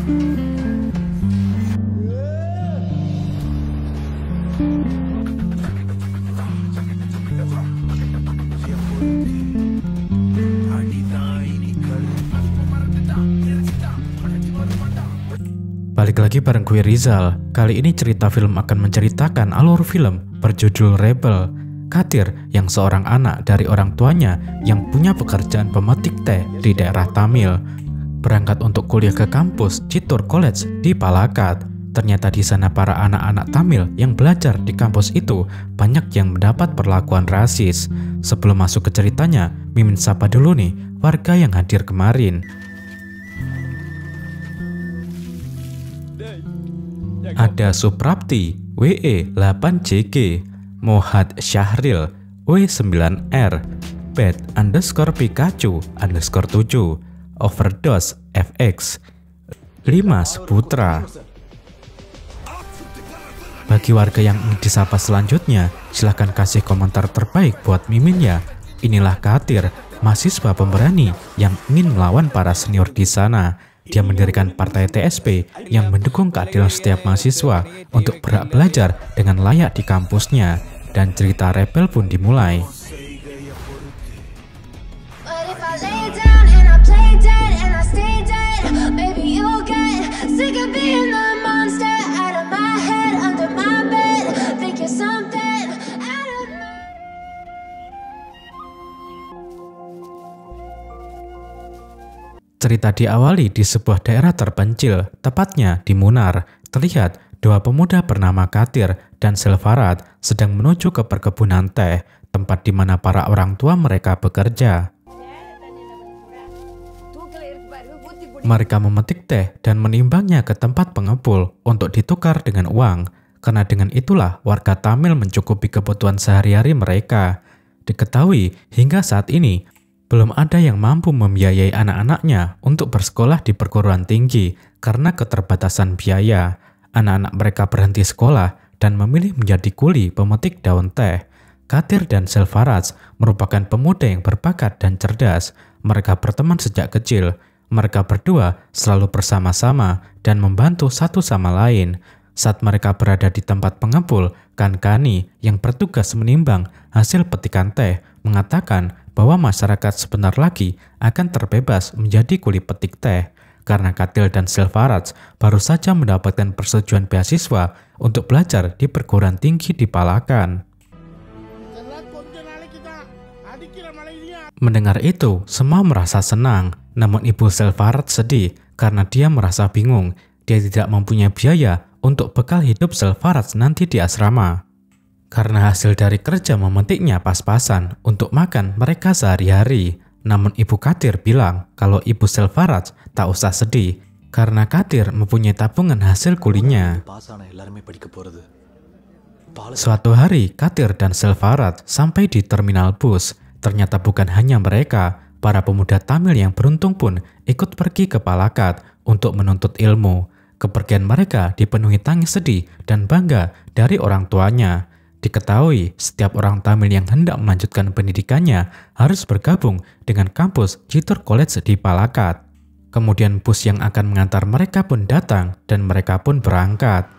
Balik lagi bareng gue Rizal. Kali ini cerita film akan menceritakan alur film berjudul Rebel. Katir yang seorang anak dari orang tuanya yang punya pekerjaan pemetik teh di daerah Tamil berangkat untuk kuliah ke kampus Chittor College di Palakkad. Ternyata di sana para anak-anak Tamil yang belajar di kampus itu banyak yang mendapat perlakuan rasis. Sebelum masuk ke ceritanya, Mimin sapa dulu nih warga yang hadir kemarin. Ada Suprapti, WE 8JG, Mohad Syahril, W9R, Pet _ Pikachu _ 7, Overdose FX, Limas Putra. Bagi warga yang ingin disapa selanjutnya, silahkan kasih komentar terbaik buat Mimin ya. Inilah Katir, mahasiswa pemberani yang ingin melawan para senior di sana. Dia mendirikan partai TSP yang mendukung keadilan setiap mahasiswa untuk berhak belajar dengan layak di kampusnya. Dan cerita Rebel pun dimulai. Cerita diawali di sebuah daerah terpencil, tepatnya di Munnar. Terlihat dua pemuda bernama Katir dan Selvarat sedang menuju ke perkebunan teh, tempat di mana para orang tua mereka bekerja. Mereka memetik teh dan menimbangnya ke tempat pengepul untuk ditukar dengan uang. Karena dengan itulah warga Tamil mencukupi kebutuhan sehari-hari mereka. Diketahui hingga saat ini belum ada yang mampu membiayai anak-anaknya untuk bersekolah di perguruan tinggi karena keterbatasan biaya. Anak-anak mereka berhenti sekolah dan memilih menjadi kuli pemetik daun teh. Katir dan Selvarat merupakan pemuda yang berbakat dan cerdas. Mereka berteman sejak kecil. Mereka berdua selalu bersama-sama dan membantu satu sama lain. Saat mereka berada di tempat pengepul, Kankani yang bertugas menimbang hasil petikan teh mengatakan bahwa masyarakat sebentar lagi akan terbebas menjadi kuli petik teh karena Katir dan Selvarat baru saja mendapatkan persetujuan beasiswa untuk belajar di perguruan tinggi di Palakkad. Mendengar itu, semua merasa senang, namun ibu Selvarat sedih karena dia merasa bingung. Dia tidak mempunyai biaya untuk bekal hidup Selvarat nanti di asrama. Karena hasil dari kerja memetiknya pas-pasan untuk makan mereka sehari-hari. Namun ibu Katir bilang kalau ibu Selvarat tak usah sedih karena Katir mempunyai tabungan hasil kulinya. Suatu hari Katir dan Selvarat sampai di terminal bus. Ternyata bukan hanya mereka, para pemuda Tamil yang beruntung pun ikut pergi ke Palakkad untuk menuntut ilmu. Kepergian mereka dipenuhi tangis sedih dan bangga dari orang tuanya. Diketahui setiap orang Tamil yang hendak melanjutkan pendidikannya harus bergabung dengan kampus Chittor College di Palakkad. Kemudian bus yang akan mengantar mereka pun datang dan mereka pun berangkat.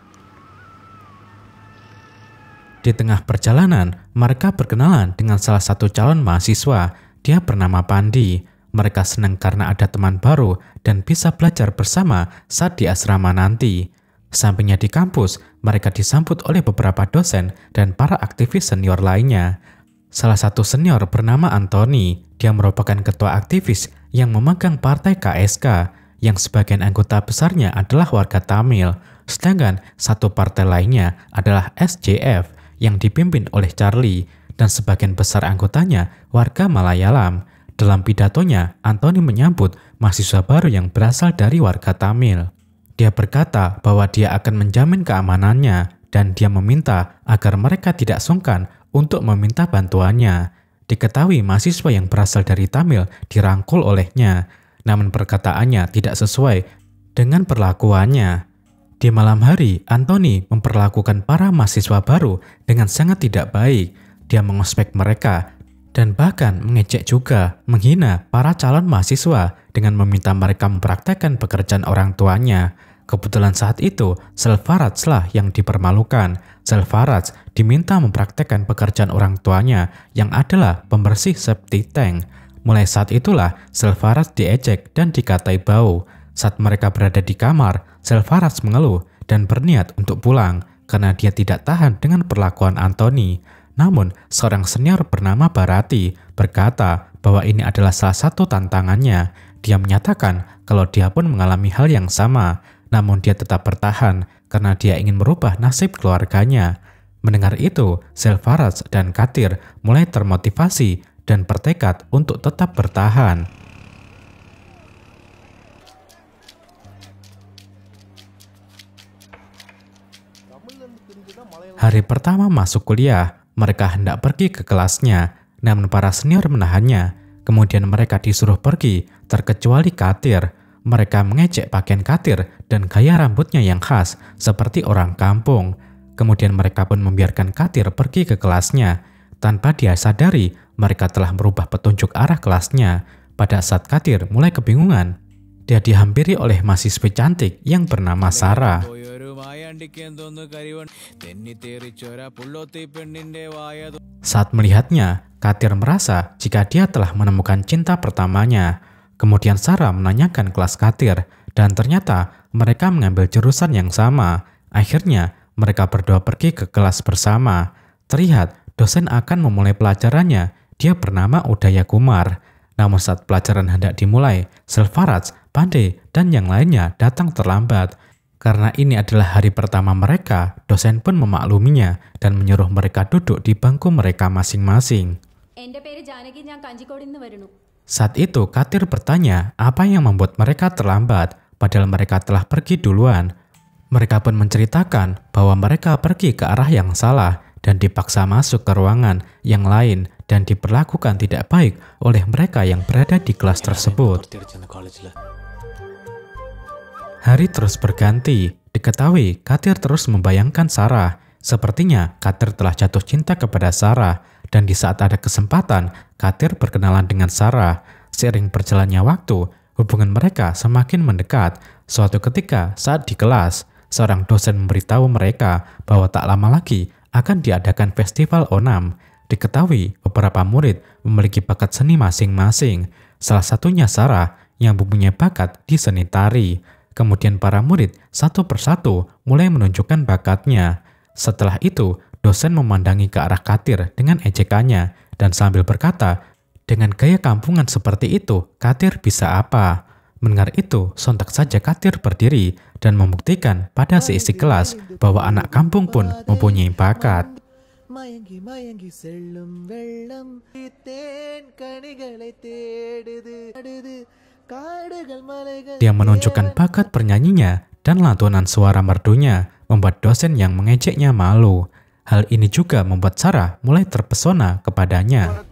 Di tengah perjalanan, mereka berkenalan dengan salah satu calon mahasiswa. Dia bernama Pandi. Mereka senang karena ada teman baru dan bisa belajar bersama saat di asrama nanti. Sampainya di kampus, mereka disambut oleh beberapa dosen dan para aktivis senior lainnya. Salah satu senior bernama Anthony. Dia merupakan ketua aktivis yang memegang partai KSK, yang sebagian anggota besarnya adalah warga Tamil. Sedangkan satu partai lainnya adalah SJF yang dipimpin oleh Charlie, dan sebagian besar anggotanya warga Malayalam. Dalam pidatonya, Anthony menyambut mahasiswa baru yang berasal dari warga Tamil. Dia berkata bahwa dia akan menjamin keamanannya dan dia meminta agar mereka tidak sungkan untuk meminta bantuannya. Diketahui mahasiswa yang berasal dari Tamil dirangkul olehnya, namun perkataannya tidak sesuai dengan perlakuannya. Di malam hari, Anthony memperlakukan para mahasiswa baru dengan sangat tidak baik. Dia mengospek mereka dan bahkan mengejek juga, menghina para calon mahasiswa dengan meminta mereka mempraktekkan pekerjaan orang tuanya. Kebetulan saat itu, Selvaraj lah yang dipermalukan. Selvaraj diminta mempraktekkan pekerjaan orang tuanya yang adalah pembersih septic tank. Mulai saat itulah Selvaraj diejek dan dikatai bau. Saat mereka berada di kamar, Selvaraj mengeluh dan berniat untuk pulang karena dia tidak tahan dengan perlakuan Anthony. Namun, seorang senior bernama Bharati berkata bahwa ini adalah salah satu tantangannya. Dia menyatakan kalau dia pun mengalami hal yang sama, namun dia tetap bertahan karena dia ingin merubah nasib keluarganya. Mendengar itu, Selvaraj dan Katir mulai termotivasi dan bertekad untuk tetap bertahan. Hari pertama masuk kuliah, mereka hendak pergi ke kelasnya, namun para senior menahannya. Kemudian mereka disuruh pergi, terkecuali Katir. Mereka mengejek pakaian Katir dan gaya rambutnya yang khas, seperti orang kampung. Kemudian mereka pun membiarkan Katir pergi ke kelasnya. Tanpa dia sadari, mereka telah merubah petunjuk arah kelasnya. Pada saat Katir mulai kebingungan, dia dihampiri oleh mahasiswi cantik yang bernama Sarah. Saat melihatnya, Katir merasa jika dia telah menemukan cinta pertamanya. Kemudian Sarah menanyakan kelas Katir, dan ternyata mereka mengambil jurusan yang sama. Akhirnya, mereka berdua pergi ke kelas bersama. Terlihat dosen akan memulai pelajarannya. Dia bernama Udaya Kumar. Namun saat pelajaran hendak dimulai, Selvaraj, Pandey, dan yang lainnya datang terlambat. Karena ini adalah hari pertama mereka, dosen pun memakluminya dan menyuruh mereka duduk di bangku mereka masing-masing. Saat itu, Katir bertanya apa yang membuat mereka terlambat, padahal mereka telah pergi duluan. Mereka pun menceritakan bahwa mereka pergi ke arah yang salah dan dipaksa masuk ke ruangan yang lain dan diperlakukan tidak baik oleh mereka yang berada di kelas tersebut. Hari terus berganti. Diketahui, Katir terus membayangkan Sarah. Sepertinya Katir telah jatuh cinta kepada Sarah, dan di saat ada kesempatan, Katir berkenalan dengan Sarah. Seiring berjalannya waktu, hubungan mereka semakin mendekat. Suatu ketika, saat di kelas, seorang dosen memberitahu mereka bahwa tak lama lagi akan diadakan festival Onam. Diketahui, beberapa murid memiliki bakat seni masing-masing. Salah satunya Sarah yang mempunyai bakat di seni tari. Kemudian para murid satu persatu mulai menunjukkan bakatnya. Setelah itu, dosen memandangi ke arah Katir dengan ejekannya dan sambil berkata, dengan gaya kampungan seperti itu, Katir bisa apa? Mendengar itu, sontak saja Katir berdiri dan membuktikan pada seisi kelas bahwa anak kampung pun mempunyai bakat. Dia menunjukkan bakat bernyanyinya dan lantunan suara merdunya membuat dosen yang mengejeknya malu. Hal ini juga membuat Sarah mulai terpesona kepadanya.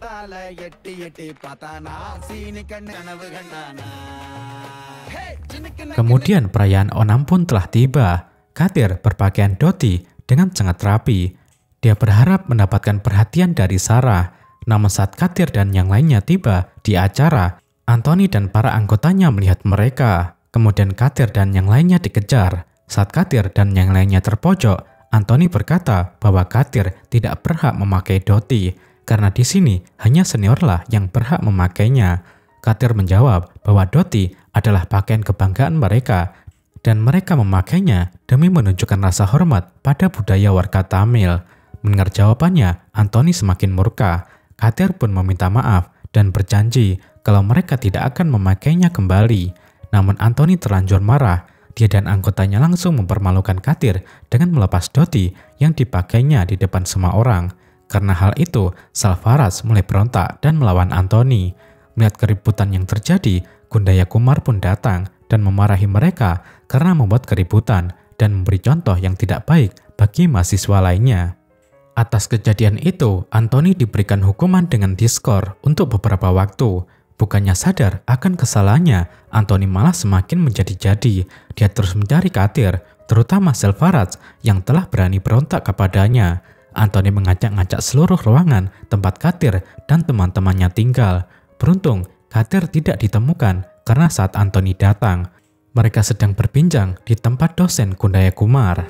Kemudian perayaan Onam pun telah tiba. Katir berpakaian dhoti dengan sangat rapi. Dia berharap mendapatkan perhatian dari Sarah. Namun saat Katir dan yang lainnya tiba di acara, Anthony dan para anggotanya melihat mereka. Kemudian Katir dan yang lainnya dikejar. Saat Katir dan yang lainnya terpojok, Anthony berkata bahwa Katir tidak berhak memakai dhoti karena di sini hanya seniorlah yang berhak memakainya. Katir menjawab bahwa dhoti adalah pakaian kebanggaan mereka dan mereka memakainya demi menunjukkan rasa hormat pada budaya warga Tamil. Mendengar jawabannya, Anthony semakin murka. Katir pun meminta maaf dan berjanji kalau mereka tidak akan memakainya kembali. Namun Anthony terlanjur marah. Dia dan anggotanya langsung mempermalukan Katir dengan melepas dhoti yang dipakainya di depan semua orang. Karena hal itu, Selvaraj mulai berontak dan melawan Anthony. Melihat keributan yang terjadi, Gundaya Kumar pun datang dan memarahi mereka karena membuat keributan dan memberi contoh yang tidak baik bagi mahasiswa lainnya. Atas kejadian itu, Anthony diberikan hukuman dengan diskor untuk beberapa waktu. Bukannya sadar akan kesalahannya, Anthony malah semakin menjadi-jadi. Dia terus mencari Katir, terutama Selvaraj yang telah berani berontak kepadanya. Anthony mengacak-ngacak seluruh ruangan tempat Katir dan teman-temannya tinggal. Beruntung, Katir tidak ditemukan karena saat Anthony datang, mereka sedang berbincang di tempat dosen Gundaya Kumar.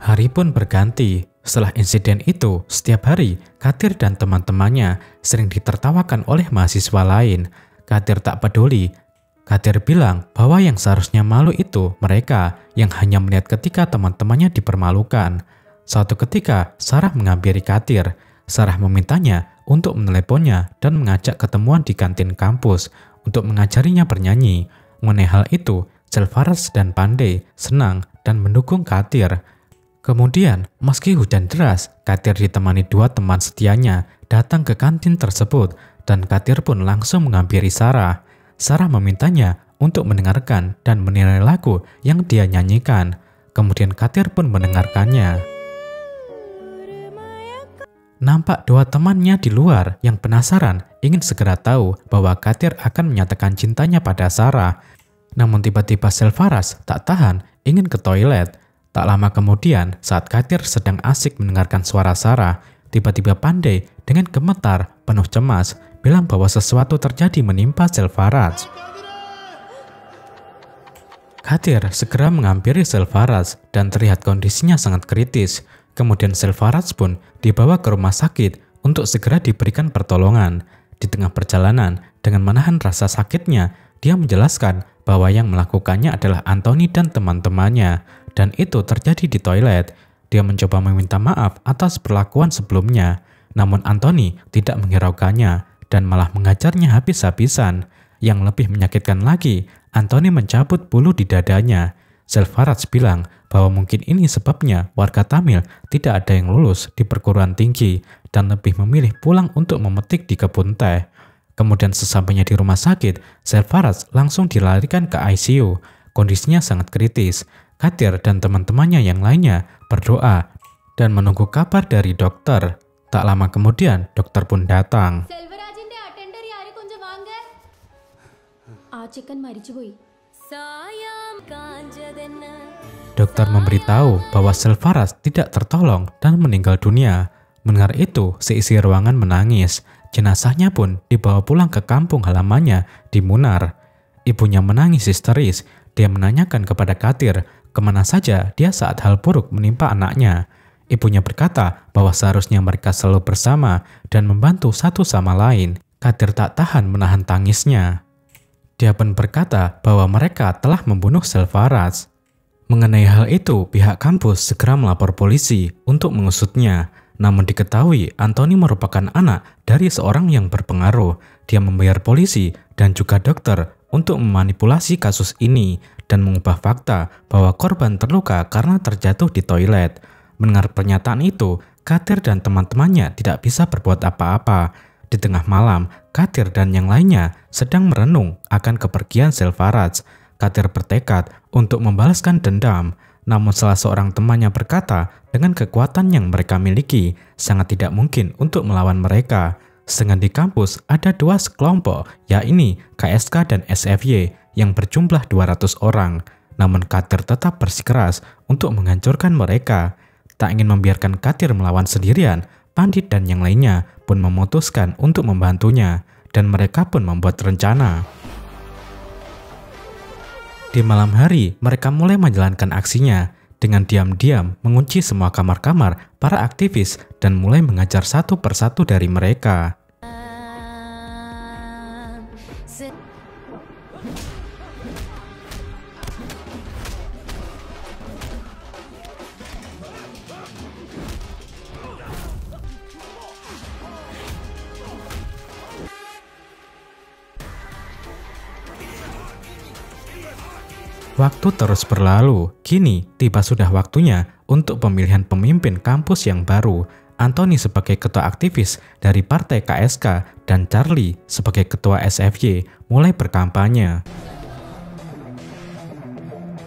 Hari pun berganti. Setelah insiden itu, setiap hari Katir dan teman-temannya sering ditertawakan oleh mahasiswa lain. Katir tak peduli. Katir bilang bahwa yang seharusnya malu itu mereka yang hanya melihat ketika teman-temannya dipermalukan. Suatu ketika, Sarah menghampiri Katir. Sarah memintanya untuk meneleponnya dan mengajak ketemuan di kantin kampus untuk mengajarinya bernyanyi. Mengenai hal itu, Selvaras dan Pandey senang dan mendukung Katir. Kemudian, meski hujan deras, Katir ditemani dua teman setianya datang ke kantin tersebut dan Katir pun langsung menghampiri Sarah. Sarah memintanya untuk mendengarkan dan menilai lagu yang dia nyanyikan. Kemudian Katir pun mendengarkannya. Nampak dua temannya di luar yang penasaran ingin segera tahu bahwa Katir akan menyatakan cintanya pada Sarah. Namun tiba-tiba Selvaras tak tahan ingin ke toilet. Tak lama kemudian saat Katir sedang asik mendengarkan suara Sarah, tiba-tiba Pandey dengan gemetar penuh cemas bilang bahwa sesuatu terjadi menimpa Selvaras. Katir segera menghampiri Selvaras dan terlihat kondisinya sangat kritis. Kemudian Selvaras pun dibawa ke rumah sakit untuk segera diberikan pertolongan. Di tengah perjalanan, dengan menahan rasa sakitnya, dia menjelaskan bahwa yang melakukannya adalah Anthony dan teman-temannya, dan itu terjadi di toilet. Dia mencoba meminta maaf atas perlakuan sebelumnya, namun Anthony tidak menghiraukannya dan malah mengajarnya habis-habisan. Yang lebih menyakitkan lagi, Anthony mencabut bulu di dadanya. Selvaras bilang bahwa mungkin ini sebabnya warga Tamil tidak ada yang lulus di perguruan tinggi dan lebih memilih pulang untuk memetik di kebun teh. Kemudian sesampainya di rumah sakit, Selvaras langsung dilarikan ke ICU. Kondisinya sangat kritis. Katir dan teman-temannya yang lainnya berdoa dan menunggu kabar dari dokter. Tak lama kemudian, dokter pun datang. Dokter memberitahu bahwa Selvaras tidak tertolong dan meninggal dunia. Mendengar itu, seisi ruangan menangis. Jenazahnya pun dibawa pulang ke kampung halamannya di Munnar. Ibunya menangis histeris. Dia menanyakan kepada Katir kemana saja dia saat hal buruk menimpa anaknya. Ibunya berkata bahwa seharusnya mereka selalu bersama dan membantu satu sama lain. Katir tak tahan menahan tangisnya. Dia pun berkata bahwa mereka telah membunuh Selvaras. Mengenai hal itu, pihak kampus segera melapor polisi untuk mengusutnya. Namun diketahui Anthony merupakan anak dari seorang yang berpengaruh. Dia membayar polisi dan juga dokter untuk memanipulasi kasus ini dan mengubah fakta bahwa korban terluka karena terjatuh di toilet. Mendengar pernyataan itu, Katir dan teman-temannya tidak bisa berbuat apa-apa. Di tengah malam, Katir dan yang lainnya sedang merenung akan kepergian Selvaras. Katir bertekad untuk membalaskan dendam. Namun salah seorang temannya berkata dengan kekuatan yang mereka miliki, sangat tidak mungkin untuk melawan mereka. Sedangkan di kampus ada dua sekelompok, yakni KSK dan SFY yang berjumlah 200 orang. Namun Katir tetap bersikeras untuk menghancurkan mereka. Tak ingin membiarkan Katir melawan sendirian, Pandit dan yang lainnya pun memutuskan untuk membantunya, dan mereka pun membuat rencana. Di malam hari, mereka mulai menjalankan aksinya dengan diam-diam mengunci semua kamar-kamar para aktivis dan mulai mengajar satu persatu dari mereka. Waktu terus berlalu, kini tiba sudah waktunya untuk pemilihan pemimpin kampus yang baru. Anthony sebagai ketua aktivis dari partai KSK dan Charlie sebagai ketua SFY mulai berkampanye.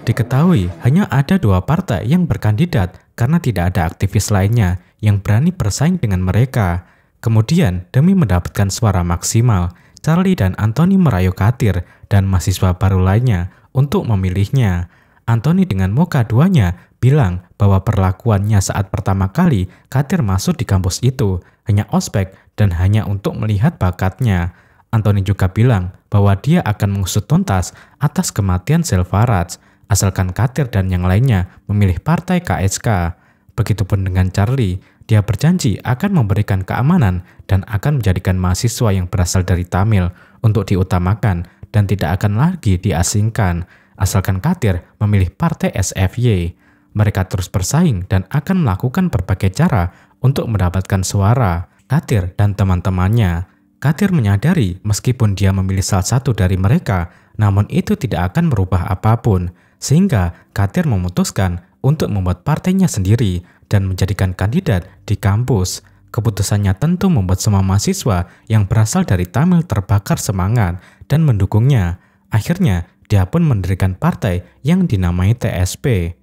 Diketahui hanya ada dua partai yang berkandidat karena tidak ada aktivis lainnya yang berani bersaing dengan mereka. Kemudian demi mendapatkan suara maksimal, Charlie dan Anthony merayu Katir dan mahasiswa baru lainnya untuk memilihnya. Anthony dengan muka duanya bilang bahwa perlakuannya saat pertama kali Katir masuk di kampus itu hanya ospek dan hanya untuk melihat bakatnya. Anthony juga bilang bahwa dia akan mengusut tuntas atas kematian Selvaraj, asalkan Katir dan yang lainnya memilih partai KSK. Begitupun dengan Charlie, dia berjanji akan memberikan keamanan dan akan menjadikan mahasiswa yang berasal dari Tamil untuk diutamakan dan tidak akan lagi diasingkan, asalkan Katir memilih partai SFY. Mereka terus bersaing dan akan melakukan berbagai cara untuk mendapatkan suara Katir dan teman-temannya. Katir menyadari meskipun dia memilih salah satu dari mereka, namun itu tidak akan merubah apapun, sehingga Katir memutuskan untuk membuat partainya sendiri dan menjadikan kandidat di kampus. Keputusannya tentu membuat semua mahasiswa yang berasal dari Tamil terbakar semangat dan mendukungnya. Akhirnya, dia pun mendirikan partai yang dinamai TSP.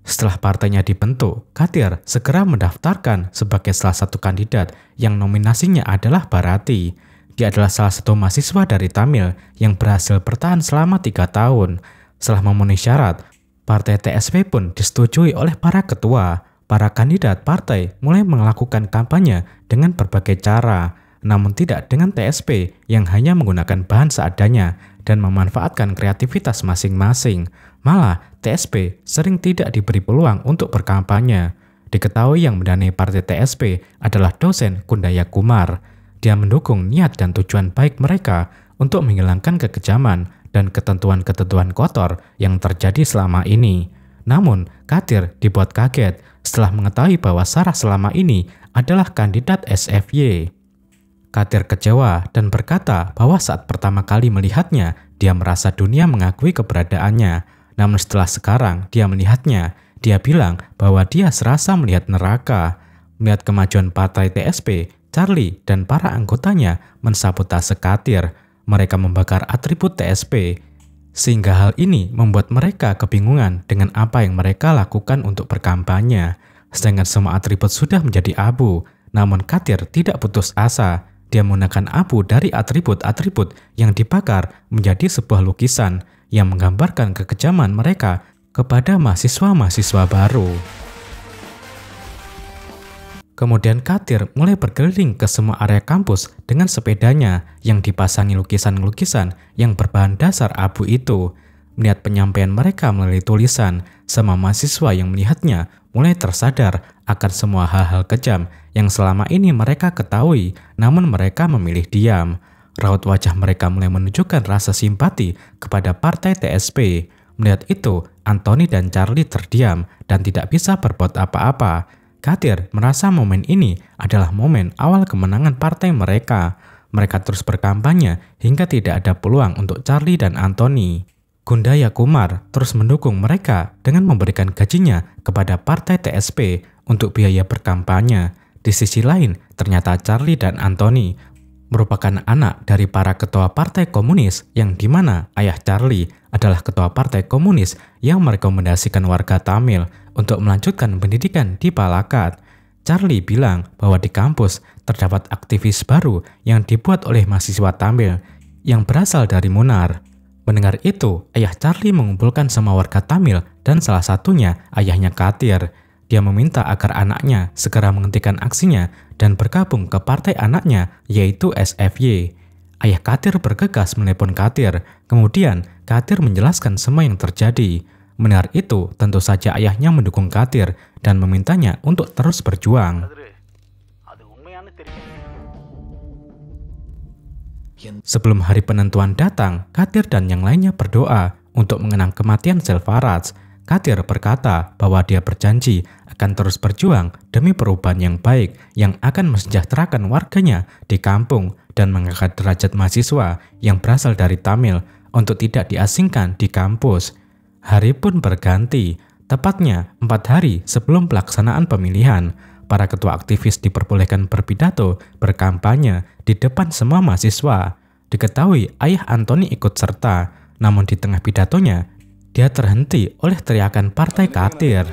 Setelah partainya dibentuk, Katir segera mendaftarkan sebagai salah satu kandidat yang nominasinya adalah Bharati. Dia adalah salah satu mahasiswa dari Tamil yang berhasil bertahan selama 3 tahun. Setelah memenuhi syarat, partai TSP pun disetujui oleh para ketua. Para kandidat partai mulai melakukan kampanye dengan berbagai cara, namun tidak dengan TSP yang hanya menggunakan bahan seadanya dan memanfaatkan kreativitas masing-masing. Malah, TSP sering tidak diberi peluang untuk berkampanye. Diketahui yang mendanai partai TSP adalah dosen Kundaya Kumar. Dia mendukung niat dan tujuan baik mereka untuk menghilangkan kekejaman dan ketentuan-ketentuan kotor yang terjadi selama ini. Namun, Katir dibuat kaget setelah mengetahui bahwa Sarah selama ini adalah kandidat SFY. Katir kecewa dan berkata bahwa saat pertama kali melihatnya, dia merasa dunia mengakui keberadaannya. Namun setelah sekarang dia melihatnya, dia bilang bahwa dia serasa melihat neraka. Melihat kemajuan partai TSP, Charlie dan para anggotanya mensabotase Katir. Mereka membakar atribut TSP, sehingga hal ini membuat mereka kebingungan dengan apa yang mereka lakukan untuk berkampanye. Sedangkan semua atribut sudah menjadi abu, namun Katir tidak putus asa. Dia menggunakan abu dari atribut-atribut yang dibakar menjadi sebuah lukisan yang menggambarkan kekejaman mereka kepada mahasiswa-mahasiswa baru. Kemudian Katir mulai berkeliling ke semua area kampus dengan sepedanya yang dipasangi lukisan-lukisan yang berbahan dasar abu itu. Melihat penyampaian mereka melalui tulisan, semua mahasiswa yang melihatnya mulai tersadar akan semua hal-hal kejam yang selama ini mereka ketahui, namun mereka memilih diam. Raut wajah mereka mulai menunjukkan rasa simpati kepada partai TSP. Melihat itu, Anthony dan Charlie terdiam dan tidak bisa berbuat apa-apa. Katir merasa momen ini adalah momen awal kemenangan partai mereka. Mereka terus berkampanye hingga tidak ada peluang untuk Charlie dan Anthony. Kundaya Kumar terus mendukung mereka dengan memberikan gajinya kepada partai TSP untuk biaya berkampanye. Di sisi lain, ternyata Charlie dan Anthony merupakan anak dari para ketua partai komunis yang dimana ayah Charlie adalah ketua partai komunis yang merekomendasikan warga Tamil untuk melanjutkan pendidikan di Palakkad. Charlie bilang bahwa di kampus terdapat aktivis baru yang dibuat oleh mahasiswa Tamil yang berasal dari Munnar. Mendengar itu, ayah Charlie mengumpulkan semua warga Tamil dan salah satunya ayahnya Katir. Dia meminta agar anaknya segera menghentikan aksinya dan bergabung ke partai anaknya yaitu SFY. Ayah Katir bergegas menelepon Katir. Kemudian Katir menjelaskan semua yang terjadi. Mendengar itu, tentu saja ayahnya mendukung Katir dan memintanya untuk terus berjuang. Sebelum hari penentuan datang, Katir dan yang lainnya berdoa untuk mengenang kematian Selvaraj. Katir berkata bahwa dia berjanji akan terus berjuang demi perubahan yang baik yang akan mensejahterakan warganya di kampung dan mengangkat derajat mahasiswa yang berasal dari Tamil untuk tidak diasingkan di kampus. Hari pun berganti, tepatnya 4 hari sebelum pelaksanaan pemilihan. Para ketua aktivis diperbolehkan berpidato, berkampanye di depan semua mahasiswa. Diketahui ayah Anthony ikut serta, namun di tengah pidatonya, dia terhenti oleh teriakan partai Katir.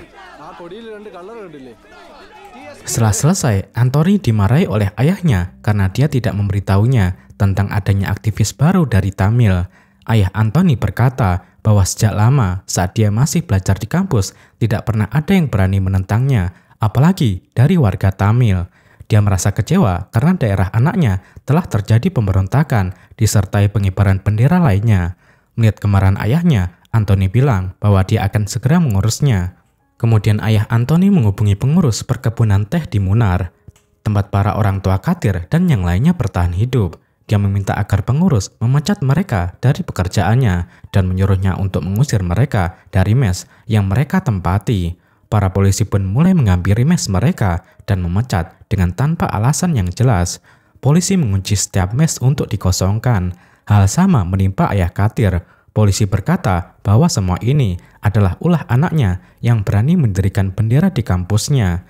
Setelah selesai, Anthony dimarahi oleh ayahnya karena dia tidak memberitahunya tentang adanya aktivis baru dari Tamil. Ayah Anthony berkata bahwa sejak lama saat dia masih belajar di kampus, tidak pernah ada yang berani menentangnya, apalagi dari warga Tamil. Dia merasa kecewa karena daerah anaknya telah terjadi pemberontakan disertai pengibaran bendera lainnya. Melihat kemarahan ayahnya, Anthony bilang bahwa dia akan segera mengurusnya. Kemudian ayah Anthony menghubungi pengurus perkebunan teh di Munnar, tempat para orang tua Katir dan yang lainnya bertahan hidup. Dia meminta agar pengurus memecat mereka dari pekerjaannya dan menyuruhnya untuk mengusir mereka dari mes yang mereka tempati. Para polisi pun mulai menghampiri mes mereka dan memecat dengan tanpa alasan yang jelas. Polisi mengunci setiap mes untuk dikosongkan. Hal sama menimpa ayah Katir. Polisi berkata bahwa semua ini adalah ulah anaknya yang berani mendirikan bendera di kampusnya.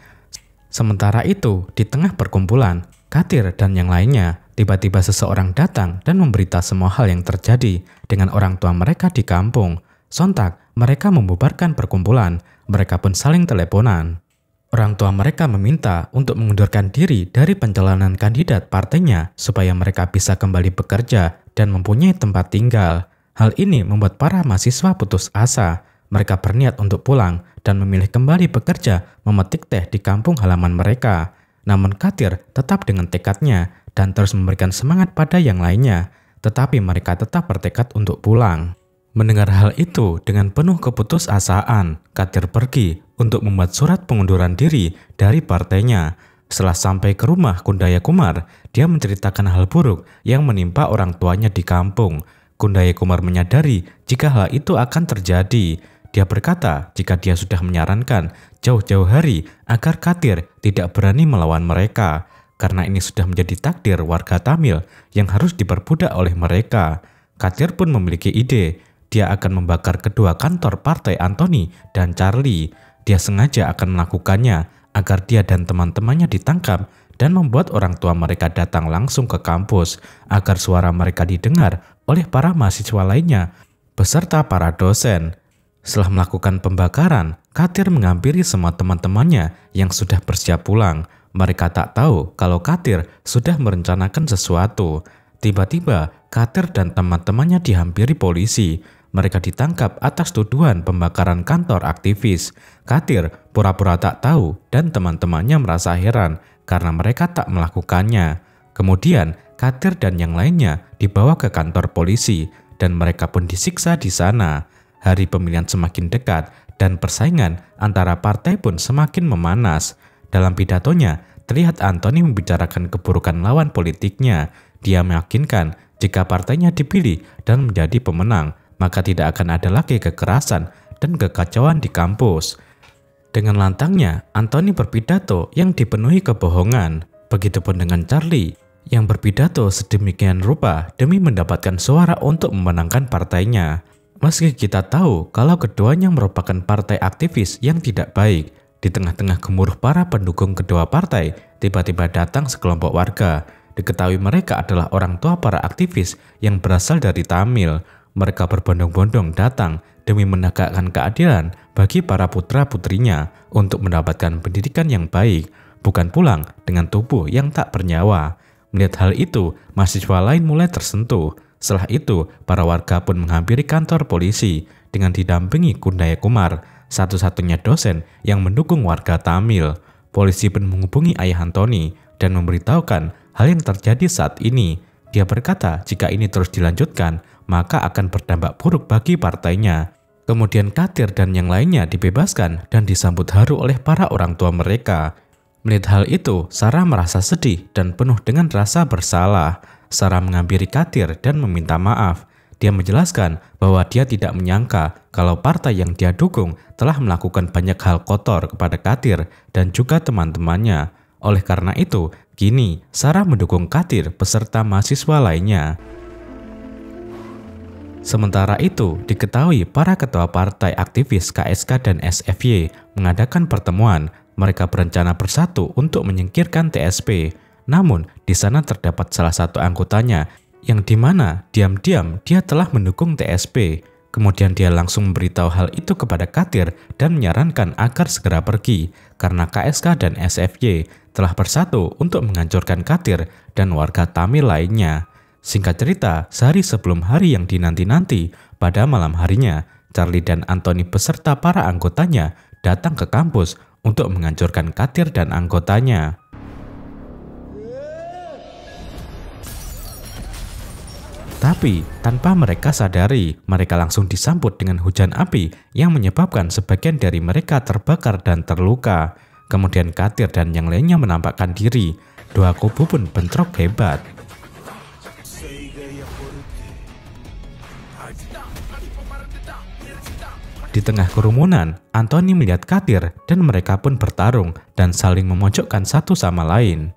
Sementara itu, di tengah perkumpulan, Katir dan yang lainnya, tiba-tiba seseorang datang dan memberitahu semua hal yang terjadi dengan orang tua mereka di kampung. Sontak, mereka membubarkan perkumpulan. Mereka pun saling teleponan. Orang tua mereka meminta untuk mengundurkan diri dari pencalonan kandidat partainya supaya mereka bisa kembali bekerja dan mempunyai tempat tinggal. Hal ini membuat para mahasiswa putus asa. Mereka berniat untuk pulang dan memilih kembali bekerja memetik teh di kampung halaman mereka. Namun Katir tetap dengan tekadnya dan terus memberikan semangat pada yang lainnya. Tetapi mereka tetap bertekad untuk pulang. Mendengar hal itu dengan penuh keputusasaan, Katir pergi untuk membuat surat pengunduran diri dari partainya. Setelah sampai ke rumah Kundaya Kumar, dia menceritakan hal buruk yang menimpa orang tuanya di kampung. Kundaya Kumar menyadari jika hal itu akan terjadi. Dia berkata jika dia sudah menyarankan jauh-jauh hari agar Katir tidak berani melawan mereka, karena ini sudah menjadi takdir warga Tamil yang harus diperbudak oleh mereka. Katir pun memiliki ide. Dia akan membakar kedua kantor partai Anthony dan Charlie. Dia sengaja akan melakukannya agar dia dan teman-temannya ditangkap dan membuat orang tua mereka datang langsung ke kampus agar suara mereka didengar oleh para mahasiswa lainnya beserta para dosen. Setelah melakukan pembakaran, Katir menghampiri semua teman-temannya yang sudah bersiap pulang. Mereka tak tahu kalau Katir sudah merencanakan sesuatu. Tiba-tiba, Katir dan teman-temannya dihampiri polisi. Mereka ditangkap atas tuduhan pembakaran kantor aktivis. Katir pura-pura tak tahu dan teman-temannya merasa heran karena mereka tak melakukannya. Kemudian, Katir dan yang lainnya dibawa ke kantor polisi dan mereka pun disiksa di sana. Hari pemilihan semakin dekat dan persaingan antara partai pun semakin memanas. Dalam pidatonya, terlihat Anthony membicarakan keburukan lawan politiknya. Dia meyakinkan jika partainya dipilih dan menjadi pemenang, maka tidak akan ada lagi kekerasan dan kekacauan di kampus. Dengan lantangnya, Anthony berpidato yang dipenuhi kebohongan. Begitupun dengan Charlie, yang berpidato sedemikian rupa demi mendapatkan suara untuk memenangkan partainya. Meski kita tahu kalau keduanya merupakan partai aktivis yang tidak baik, di tengah-tengah gemuruh para pendukung kedua partai, tiba-tiba datang sekelompok warga. Diketahui mereka adalah orang tua para aktivis yang berasal dari Tamil. Mereka berbondong-bondong datang demi menegakkan keadilan bagi para putra-putrinya untuk mendapatkan pendidikan yang baik, bukan pulang dengan tubuh yang tak bernyawa. Melihat hal itu, mahasiswa lain mulai tersentuh. Setelah itu, para warga pun menghampiri kantor polisi dengan didampingi Kundaya Kumar, satu-satunya dosen yang mendukung warga Tamil. Polisi pun menghubungi ayah Anthony dan memberitahukan hal yang terjadi saat ini. Dia berkata jika ini terus dilanjutkan, maka akan berdampak buruk bagi partainya. Kemudian Katir dan yang lainnya dibebaskan dan disambut haru oleh para orang tua mereka. Melihat hal itu, Sarah merasa sedih dan penuh dengan rasa bersalah. Sarah menghampiri Katir dan meminta maaf. Dia menjelaskan bahwa dia tidak menyangka kalau partai yang dia dukung telah melakukan banyak hal kotor kepada Katir dan juga teman-temannya. Oleh karena itu, kini Sarah mendukung Katir beserta mahasiswa lainnya. Sementara itu, diketahui para ketua partai aktivis KSK dan SFY mengadakan pertemuan. Mereka berencana bersatu untuk menyingkirkan TSP. Namun, di sana terdapat salah satu anggotanya yang dimana diam-diam dia telah mendukung TSP. Kemudian dia langsung memberitahu hal itu kepada Katir dan menyarankan agar segera pergi karena KSK dan SFY telah bersatu untuk menghancurkan Katir dan warga Tamil lainnya. Singkat cerita, sehari sebelum hari yang dinanti-nanti, pada malam harinya, Charlie dan Anthony beserta para anggotanya datang ke kampus untuk menghancurkan Katir dan anggotanya. Tapi, tanpa mereka sadari, mereka langsung disambut dengan hujan api yang menyebabkan sebagian dari mereka terbakar dan terluka. Kemudian Katir dan yang lainnya menampakkan diri. Dua kubu pun bentrok hebat. Di tengah kerumunan, Anthony melihat Katir dan mereka pun bertarung dan saling memojokkan satu sama lain.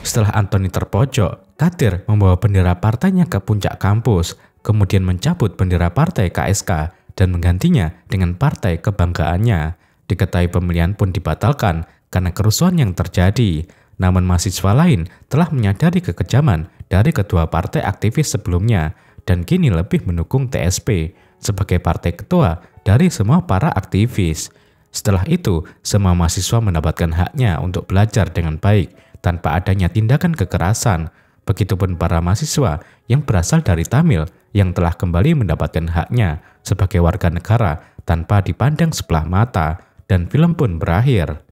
Setelah Anthony terpojok, Katir membawa bendera partainya ke puncak kampus, kemudian mencabut bendera partai KSK dan menggantinya dengan partai kebanggaannya. Diketahui pemilihan pun dibatalkan karena kerusuhan yang terjadi. Namun mahasiswa lain telah menyadari kekejaman dari kedua partai aktivis sebelumnya dan kini lebih mendukung TSP sebagai partai ketua dari semua para aktivis. Setelah itu, semua mahasiswa mendapatkan haknya untuk belajar dengan baik tanpa adanya tindakan kekerasan. Begitupun para mahasiswa yang berasal dari Tamil yang telah kembali mendapatkan haknya sebagai warga negara tanpa dipandang sebelah mata, dan film pun berakhir.